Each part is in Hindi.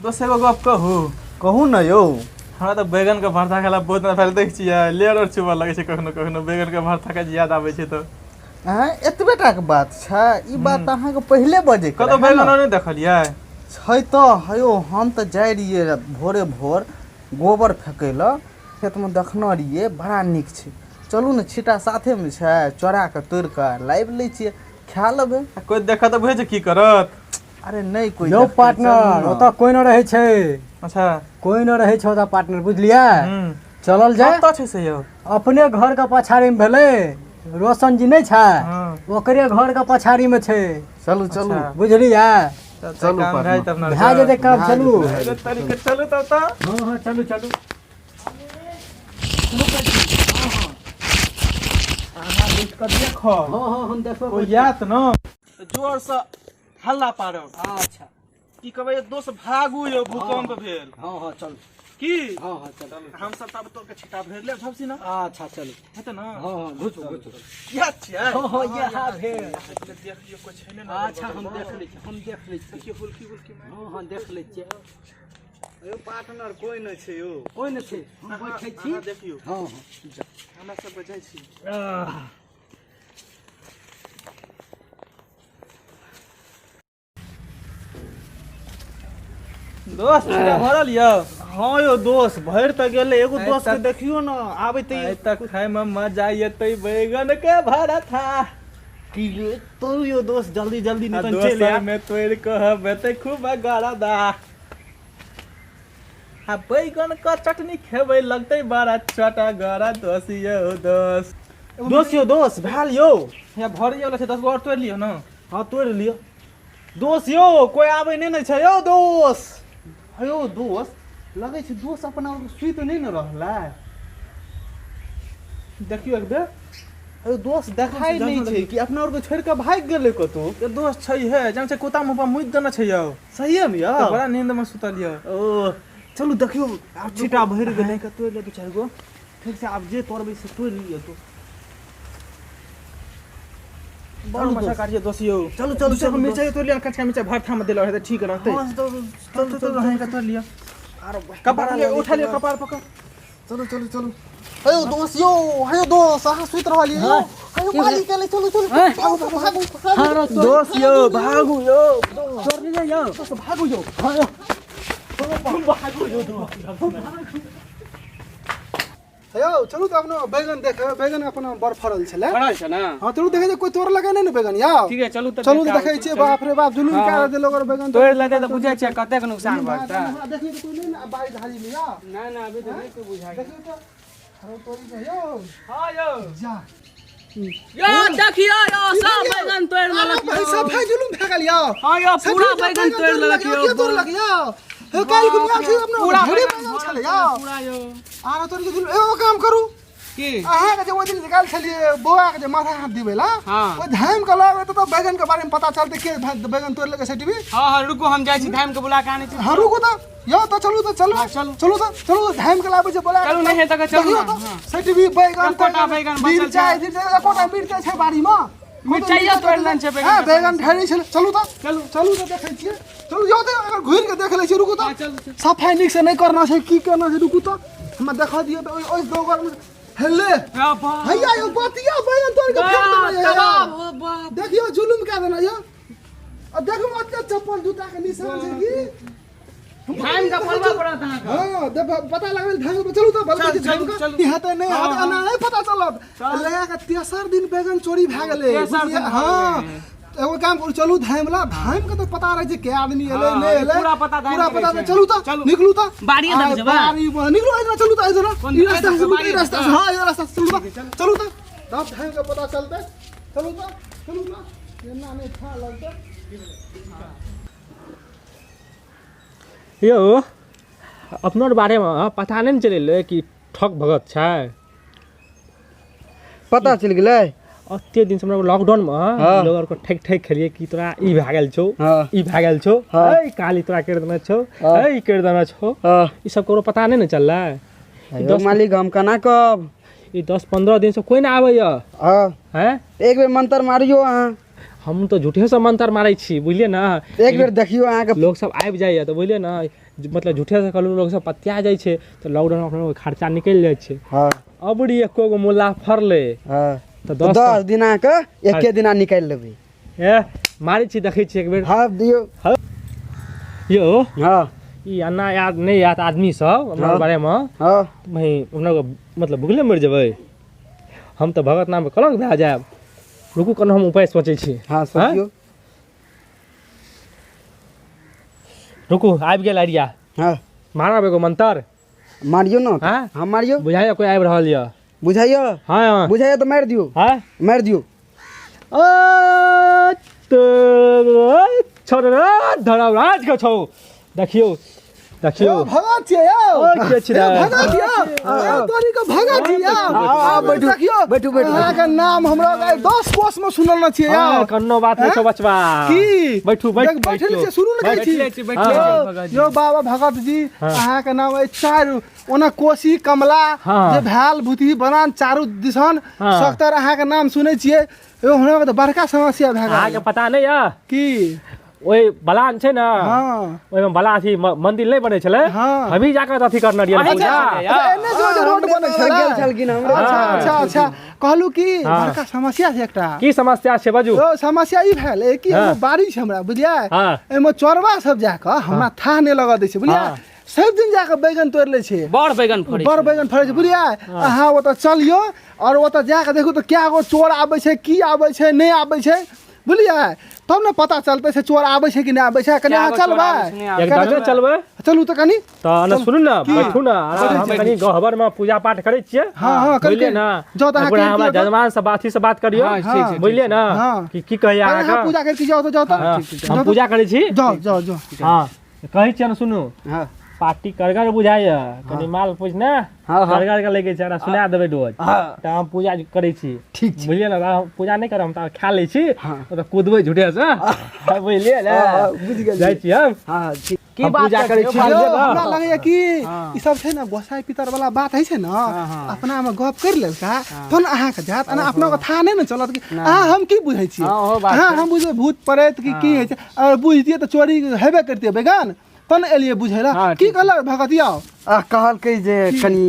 दोस्त एगो गप कहू कहू न यौ। हमरा तो बैगन के भरता खाला बहुत पहले देख छियै लेयर और चुबा लगे छै कखनो कखनो बैगन के भरता के याद आबै छै तो एतबेटा के बात छै ई बात अहाँ के पहले बजे के कतो बैगन नहीं देखलियै छै तो हयो हम तो जाय रहिए भोरे भोर गोबर फेकै ल खेत में देखना रहिए बड़ा निक छै चलू न छिटा साथे में छै चोरा के तोड़ के लाइव लै छियै खा लेबै कोई देखा तो बुझे की करत अरे नहीं कोई यौ पार्टनर ओता कोई न रहे छै अच्छा कोई न रहे छै ओता पार्टनर बुझलियै चलल जाय कत छै से यौ अपने घर के पछाड़ी में भेले रोशन जी नहीं छै ओकरे घर के पछाड़ी में छै चलू चलू बुझलियै चलू भाई तब ना भए जेतै काम चलू तरीके चलू तब त हां चलू चलू आहा देख कर देखो हां हम देखो ओ यात न जोर से हल्ला पारो अच्छा की कहबै दोस्त भागू यो भूकंप भेल हां चल की हां चल हम सब तब तो के छिटा भर ले सबसी ना अच्छा चल हेतै न हां घुचो क्या छै हां यहाँ भेल देखियो कुछ है ना अच्छा हम देख लै छी देखियो फुलकी में हां देख लै छी यो पार्टनर कोई न छै यो कोई न छै हम बैठै छी देखियो हां हमरा सब बजाय छी दोस्त भरल यौ हां यो दोस्त भर त गेले एगो दोस्त के देखियो न आबै तक खाए में मजा येतै बैगन के भरता की तो यो दोस्त जल्दी जल्दी निकल दोस्त चले में तोड़ के बेते खूब गरदा आ बैगन का चटनी खेबै लगतै बड़ा चटगरा दोस्त यो दोस्त यो दोस्त भाल यो या भरी वाला छै 10 गो और तोड़ लियो न हां तोड़ लियो दोस्त यो कोई आबै नै छै यो दोस्त हयो दोस्त लगे छै दोस्त अपना सुइत नहीं न रहला देखियो एक बेर अरे दोस्त देखाई नहीं छै कि अपना और को छोड़ के भाग गेले कतो ये दोस्त छै है जम से कोता मुपा मुइत देना छै यौ सही है या तो बड़ा नींद में सुतल यौ ओ चलू देखियो अब छिटा भर गेले के तोड़ ले दो चार गो ठीक से अब जे तोड़बै से तोड़ लियो तो बड़ मजा काटिए दोस्त यो चलो चलो चलो मिर्चा तोड़ लिया कच्चा मिर्चा भरथा में देलो है ठीक रहते चलो चलो रहे का तोड़ लिया कपार ले उठा लियो कपार पकड़ चलो चलो चलो अयो दोस्त यो हयो दोस्त आहा सुत रहली यो हयो माली के ले चलो चलो भागो दोस्त यो भागू यो तोड़ ले यो दोस्त भागो यो भागो यो दोस्त हयो चलू त अपनो बैगन देख बैगन अपना बर फरल छले फरल छ ना हां चलू देखे कोई तोड़ लगे नै न बैगन या ठीक है चलू चलू देखे छी बाप रे बाप जुलूम का देलो कर बैगन तोड़ लेते त बुझै छै कते के नुकसान भरता देखियो तो कोई नै बाई धारी लिया ना अभी तो नहीं कोई बुझाई देखियो तो हरो तोड़ी के यो हां यो जा यो देखियो यो सब बैगन तोड़ लेलक भाई सब भाई जुलूम भागल या हां यो पूरा बैगन तोड़ लेलक यो तोड़ लग या हे काल को निकाल छी अपना पूरा बैगन छले या पूरा यो आरो तोड़ के जुलूम एगो काम करू की अहाँ के जे ओ दिन निकाल छलिए बौआ के जे माथा हाथ दिबेला हां ओ धाम के लागे तो बैगन के बारे में पता चलते के बैगन तोड़ लगे सेटिवी हां रुको हम जाय छी धाम के बुला के आने छी हां रुको तो यो तो चलू तो चलो चलो तो चलो धाम के लाबे जे बोला चलू नहीं है तक चलू सेटिवी बैगन कोटा बैगन बचल छै मिर्चाई कोटा मिर्चाई छै बाड़ी में मिर्चाइया तोड़ लेन छै बैगन हां बैगन ढेरी छै चलू तो चलू तो देखै छियै चलू यो तो अगर घुर के देख ले छी रुको तो सफाई निक से नहीं करना छै की करना छै रुको तो हम देखा दियो तो ओइ दो घर हेले भैया यो बतिया बैगन तोड़ के फेंक देना देखियो जुलुम का देना यो और देखो मत के चप्पल जूता के निशान छै की धान का पलवा पड़ा था हां देख पता लागल धान पे चलू तो बलवा जी धान का नहीं हेतै नहीं हाथ अना नहीं पता चलत लगा के तेसर दिन बैगन चोरी भ गेलै हां एगो काम करू चलू धामला धाम के तो पता रहे छै के आदमी एले नै एले पूरा पता चलू तो निकलू तो बाड़ी दे जबा बाड़ी निकलू इधर चलू तो इधर ई रास्ता हां ये रास्ता चलू तो तब धाम के पता चलते चलू तो एना नहीं था लगते यो अपनोर बारे में पता नहीं चले कि ठग भगत छै पता चल गेलै अत्ते दिन से हमरा लॉकडाउन में लोग को ठेक ठेक खेलिए कि तोरा ई भा गेल छौ ई भा गेल छौ ए काली तोरा कर देना छौ ए कर देना छौ ई सब को पता नहीं न चलला दस मालिक हम कना कब ई 10-15 दिन से कोई ना आवे या हां हैं एक बेर मंत्र मारियो अहाँ हम तो झूठे से मंत्र मारै छी बुझलिए ना एक बेर देखियो अहाँ के लोग सब आबि जाइए तो बुझलिए ना मतलब झूठे से कहलू लोग सब पतिया जाइ छै तो लॉकडाउन में अपना खर्चा निकल जाइ छै हां अबड़ी एको गो मुल्ला फरले हां तो 10 दिना के एके दिना निकाल लेबै ए मारै छी देखै छी एक बेर हां दियो यो हां ई अन्ना याद नहीं याद आदमी सब हमरा बारे में हां भाई हमरा मतलब भूखले मर जेबै हम तो भगत नाम पे कलंक भए जाएब रुकू कनो हम उपाय सोचै छी हां सोचियो रुकू आबि गेल आइडिया हां मारब एगो मंत्र मारियो ना हां हम मारियो बुझाइए कोई आबि रहल यऽ बुझाइयो हाँ बुझाइयो तो मार दियो हाँ मार दियो छोड़ धराव राज के छौ देखियो देखियो भगा छियै यौ के छिरा भगा छियै तोरी के भगा छियै बैठू देखियो बैठू बैठू अहाँ के नाम हमरा 10 कोस में सुनल न छियै हां यौ कन्नो बात नहीं छौ बचवा की बैठू बैठ बैठल छै शुरू न करै छी यो बाबा भगत जी अहाँ के नाम है 4 ओना कोसी कमला जे भाल भूति बनान चारू दिसन सख्तर अहाँ के नाम सुनै छियै यो हमरा के तो बड़का समस्या भए अहाँ के पता नहीं है की ओए बलान छै ना हां ओए में बला अथी मंदिर नहीं बने छले अभी जाकर अथी करना रियल पूजा एने जो रोड बनै छले गेल छलखिन हमरा अच्छा अच्छा कहलू की बड़का समस्या छै एकटा की समस्या छै बाजू ओ समस्या ई भेल कि बाड़ी छै हमरा बुझलियै एमे चोरबा सब जाके हमरा था नहीं लगा दै छै बुझलियै सब दिन जाके बैगन तोड़ ले छै बड़ बैगन फड़ै छै बुझलियै अहाँ ओतऽ चलियो और ओतऽ जाके देखू तो क्या गो चोर आबै छै की आबै छै नहीं आबै छै बुझलियै तब ने पता चलते से चोर आबै छै कि नहीं आबै छै कनी अहाँ चलबै एकदम चलबै चलू तो कनी तो ना सुनू ना बैठू ना हम कनी गहबर में पूजा पाठ करै छियै हां बुझलिए ना जो त अहाँ हमरा जजमान से बाथी से बात करियो बुझलिए ना की कहै अहाँ अहाँ पूजा करके जाओ तो हम पूजा करै छी जाओ जाओ जाओ हां कहै छियै ना सुनू हां पार्टी करगर बुझाइए कनी माल पूछ ना करगर के लेके छै सुना देबै रोज त हम पूजा करै छी ठीक छै बुझलिए ना पूजा नहीं करब हम त खा लै छी त कूदबै झूठे से बुझलिए ना बुझ गेल जाइ छी हम हां ठीक की पूजा करै छी हमरा लगैया कि ई सब छै ना गोसाई पितर वाला बात है छै ना अपना में गप कर लेल का तहन अहाँ के जात अना अपना के था नहीं न चलत कि अहाँ हम की बुझै छी हां हम बुझै भूत प्रेत की है छै अगर बुझतिए त चोरी हेबे करतिए बेगान तन एलिए बुझैला की कहलक भगतिया कहल के जे कनी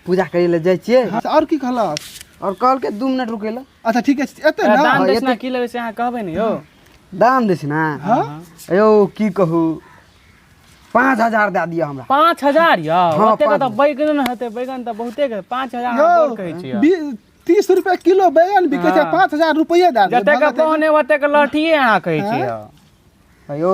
पूजा करे ले जाय छियै और की कहलक और कहल के 2 मिनट रुकेला अच्छा ठीक है एते ना दान देसना की लगे छै अहाँ कहबै ने यौ दान देसना हां यौ की कहू 5000 दे दिया हमरा 5000 यौ ओते के त बैगन हेतै बैगन त बहुते के 5000 बोल कहै छी 30 रुपए किलो बैगन बिकै छै 5000 रुपया दे जते के पहने ओते के लठिए अहाँ कहै छी अयो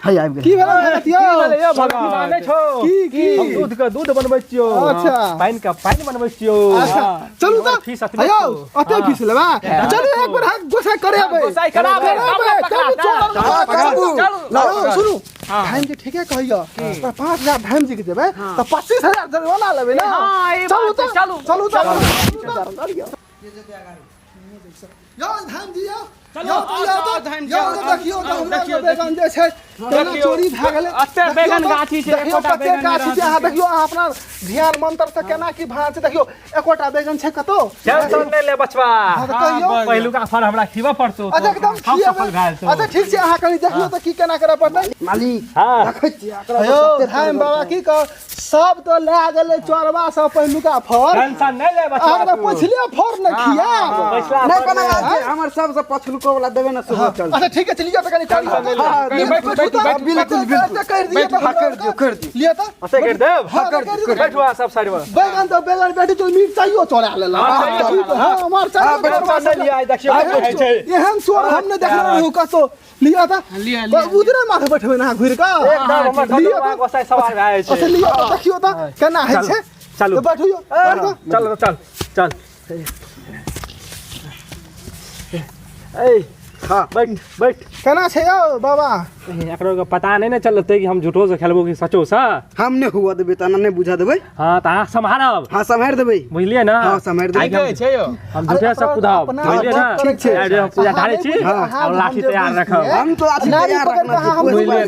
हाय आबि गेल की भेल भगतिया यो भगवान माने छौ की हम दूध के दूध बनबै छियो अच्छा पानी का पानी बनबै छियो अच्छा चलू त फीस अतबे अयो अते फीस लेबा चलू एक बार हाथ गोसाई करेबै गोसाई कराबे चलू सुनु धान के ठीके कहियो 5000 धान जी के देबै त 25000 जरवाना लेबै ना चलू त चलू यो धान दियो चलो देखियो हमरा बैगन जे छै चोरी भए गेलै अते बैगन गाछी छै एकोटा बैगन गाछी छै अहाँ देखियो अहाँ अपना ध्यान मंत्र से केना की भान छै देखियो एकोटा बैगन छै कतो टेंशन नै ले बचवा कहियो पहिलुका फल हमरा खिबा पड़तो अच्छा एकदम हम सफल भेल छौ अच्छा ठीक छै अहाँ कनी देखियो त की केना करे पड़तै मालिक हां देखै छी अयो धाम बाबा की कह सब तो ले गेलै चोरबा सब पहिलुका फल टेंशन नै ले बचवा अहाँ पछिले फल न खिया नै कोना हमर सबसे पछलुको वाला देबे ना सुबह चल अच्छा ठीक है चलिए त कनी बिल्कुल कर दिए कर दियो लिया त अते कर देब बैठवा सब साइड में बैगन तो बैगन बेटी तो मिर्चाइयो चोरा लेला हां हमार चाहिए लिया देखियो छै एहन चोर हम ने देखले रहू कतो लिया था लिया उधरे माथे बैठबे ना घुर का एकदम हमर घरवा गोसाई सवार भए छै अच्छा लिया देखियो त केना है छै चलू बैठियो चल ए हां बैठ केना छै यौ बाबा एकरो के पता नहीं ना चलते कि हम झूठो से खेलबो कि सचो से। हमने हुआ देबै तना नहीं बुझा देबै। हां त अहाँ सम्हारब। हां सम्हार देबै बुझलिए ना। हां सम्हार देबै छै यौ हम झूठे से कुदाब बुझलिए ना। ठीक छै हम पूजा ढाले छी और लाठी तैयार रखब। हम तो लाठी तैयार रखना छै बुझलिए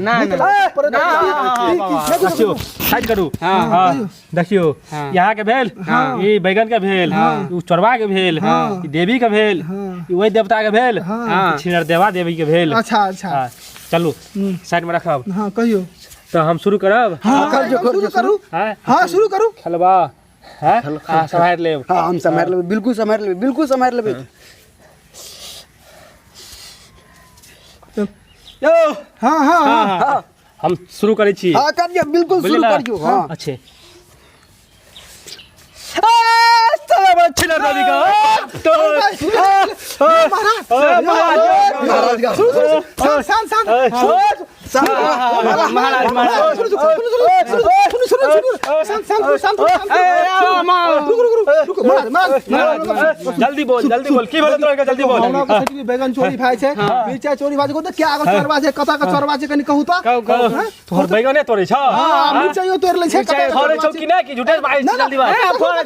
ना। देखियो साइड करू। हां देखियो यहाँ के भेल ई बैगन के भेल उ चोरवा के भेल ई देवी के भेल ई वही देवता के भेल छिनर देवा देवी के भेल। अच्छा अच्छा हाँ, चलू साइड में रखब। हां कहियो तो हम शुरू करब। हां शुरू करू हैं हां शुरू करू खेलबा हैं सम्हार लेब। हां हम सम्हार लेबै बिल्कुल सम्हार लेबै बिल्कुल सम्हार लेबै। यो हां हां हम शुरू करै छी। हां करियो बिल्कुल शुरू करियो। हां अच्छे चलो छिनर देवी का महाराज शांत जल्दी बोल की बोल तोरा जल्दी बोल। बैगन चोरी भाई छै मिर्चा चोरी भाई को क्या आगो चोरवा छै कता का चोरवा छै कनी कहू त तोहर बैगने तोरे छ। हां मिर्चा यो तोड़ ले छै तोरे छौ कि ना कि झूठे भाई जल्दी बात।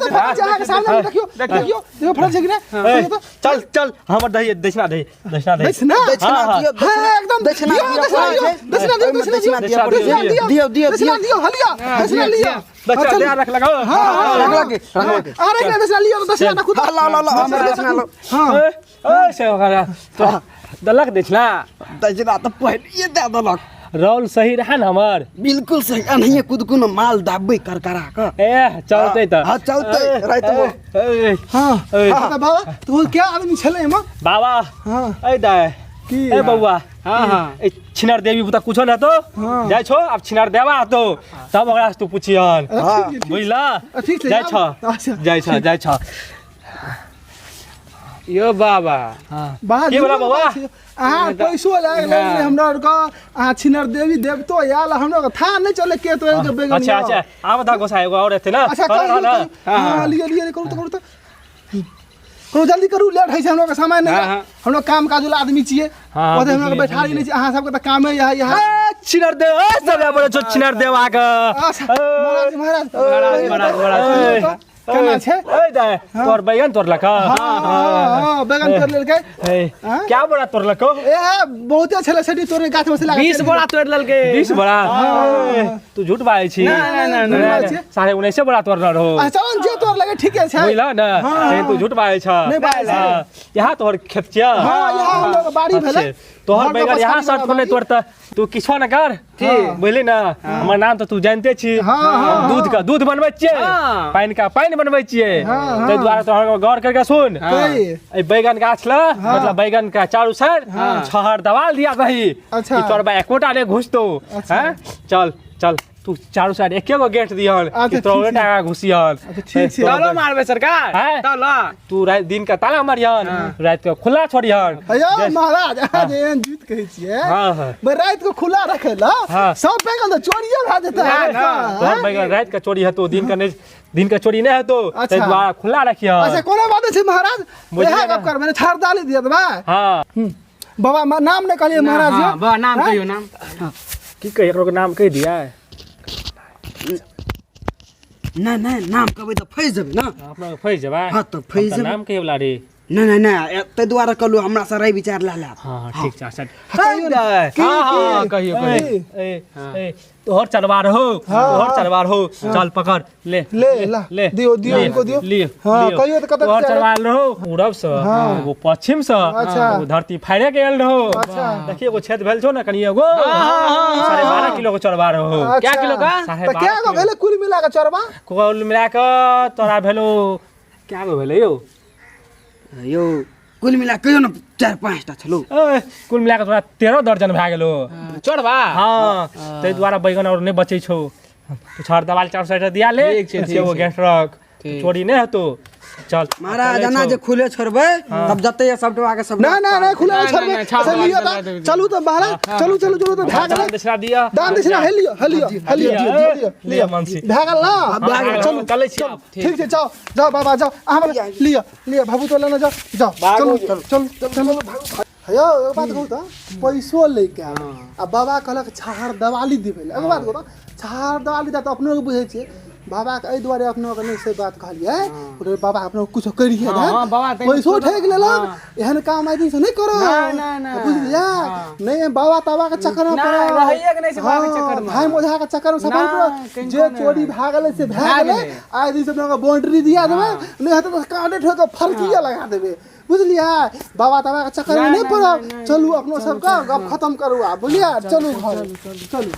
के सामने देखियो देखियो फरक छै कि ना चल हमर दही दक्षिणा दही दक्षिणा दक्षिणा दियो एकदम दक्षिणा दियो दियो हलिया दक्षिणा लिया दक्षिणा दे रख लगा। अरे दक्षिणा लिया दक्षिणा ना खुद ला हमर दक्षिणा लो। हां ए से ओकरा तो दलक दक्षिणा दक्षिणा त पहिले ये दे दलक। रोल सही रहा न हमर बिल्कुल सही अनहिए कुदकुन माल दाबै करकरा क ए चलते त हां चलते राइत में। हां बाबा तू क्या आदमी छले म बाबा हां ए दाय की ए बउआ हां ए छिनर देवी बुता कुछो न तो जाय छो अब छिनर देवा तो तब ओकरा से तू पुछियन बुझला ठीक छै जाय छ यो बाबा बाहर के बोला बाबा अहाँ पैसो लाग ले हमरा का अहाँ छिनर देवी देवतो याल हमरा का था नहीं चले के तो के बेगम। अच्छा आब दा गोसाई एगो और एते ना। अच्छा हां लियो करू तो करू जल्दी करू लेट है हमरा का सामान नहीं हमरा काम काजुल आदमी छिए ओदे हमरा के बैठाली नहीं अहाँ सब के त काम है यहाँ छिनर दे ए सब बोले छ छिनर देवा का महाराज केना छै ए दाय तोर बैगन तोड़लक। हां बैगन तोड़ लेलकै क्या बड़ा तोड़लक ए बहुते छले सेठी तोरे गाछ में से लगा 20 बड़ा तोड़ लेलकै 20 बड़ा तू झूठ बाजै छी नहीं 19.5 बड़ा तोड़ल रहो। अच्छा जे तोड़ लगे ठीके छै बुझला ना तू झूठ बाजै छ नहीं बाजै यहाँ तोहर खेत छिया। हां यहाँ हम लोग बाड़ी भेले तोहर बैगन यहाँ शर्ट कोने तोड़ता तू किछो न कर बुझली ना हमर नाम तो तू जानते छी दूध बनबै छियै पानी का पानी बनबै छियै तै दुआरे तोहर गौर करके सुन ए बैगन गाछ ल मतलब बैगन का चारों साइड छहर दवाल दिया रही अच्छा तोरबा एकोटा ने घुसतो हैं चल तू चारों साइड एके गो गेट दिहन कि तोरे टाका घुसियन ठीक छै ताला मारबे सरकार ताला तू रात दिन का ताला मारियन रात के खुला छोड़ियन। अयो महाराज आज एहन जीत कहै छियै हां बे रात को खुला रखेला सब बैगन तो चोरिए भ जेतै तोहर बैगन रात का चोरी हेतो दिन का चोरी नहीं हेतो तै दुआरे खुला रखियन। अच्छा कोनो बात छै महाराज यह गप कर मैंने छाड़ डाली दिया बा। हां बाबा नाम नहीं कहलिए महाराज जी बा नाम कहियो नाम की कह एकरो के नाम कह दिया नहीं नाम कहबै त फैस जेबै ना अपना फैस जेबै। हां त फैस जेबै नाम कहे वाला रे नहीं तै दुआरे कहलु हमरा से रही विचार ला हां ठीक छै अच्छा हां कहियो तोहर चलवार हो चल पकड़ ले दियो इनको दियो हां कहियो त कत तोहर चलवार रहो पूरब से वो पश्चिम से वो धरती फाड़े के आयल रहो देखिए वो छेद भेल छो ना कनी एगो 12.5 किलो के चलवार हो। क्या किलो का त क्या गो भेले कुल मिला के चरबा कुल मिला के तोरा भेलो क्या गो भेले यो कुल मिला कहियो न 4-5 टा छलो कुल मिला के तोरा 13 दर्जन भए गेलो चढ़बा। हां तै द्वारा बैगन और नहीं बचै छौ तू छाड़ दवाल 4 साइड दिया ले वो गेट रख चोरी नहीं हेतो चल महाराज अना जे खुले छोड़बे तब जते ये सब टवा के सब ना खुला छोड़बे अच्छा लियो त चलू त बाहर चलू त भाग ले दक्षिणा दिया दान दक्षिणा लियो मानसी भागल ना चल चले छी ठीक छै जाओ बाबा जाओ अहाँ लियो बाबू तो लेना जाओ चलो हेयो एक बात कहू त पैसो लेके आ बाबा कहलक छाहर दवाली दिबे ले। एक बात कहू त छाहर दवाली दा त अपनो के बुझै छियै बाबा के एहि दुआरे अपनो के नहीं से बात कहलिए रे बाबा अपनो कुछ करिए ना पैसो ठेक लेलक एहन काम आदमी से नहीं करो बुझलिया नहीं बाबा ताबा के चक्कर में पड़ो रहिए के नहीं से बाबा के चक्कर में भाई मोझा के चक्कर में सफल करो जे चोरी भागले से भागले आइ दिन से अपना के बाउंड्री दिया देबे नहीं हत तो काटे ठोक के फरकिया लगा देबे बुझलिया बाबा ताबा के चक्कर में नहीं पड़ो चलू अपनो सब का गप खत्म करू आ बुझलिया चलू घर चलू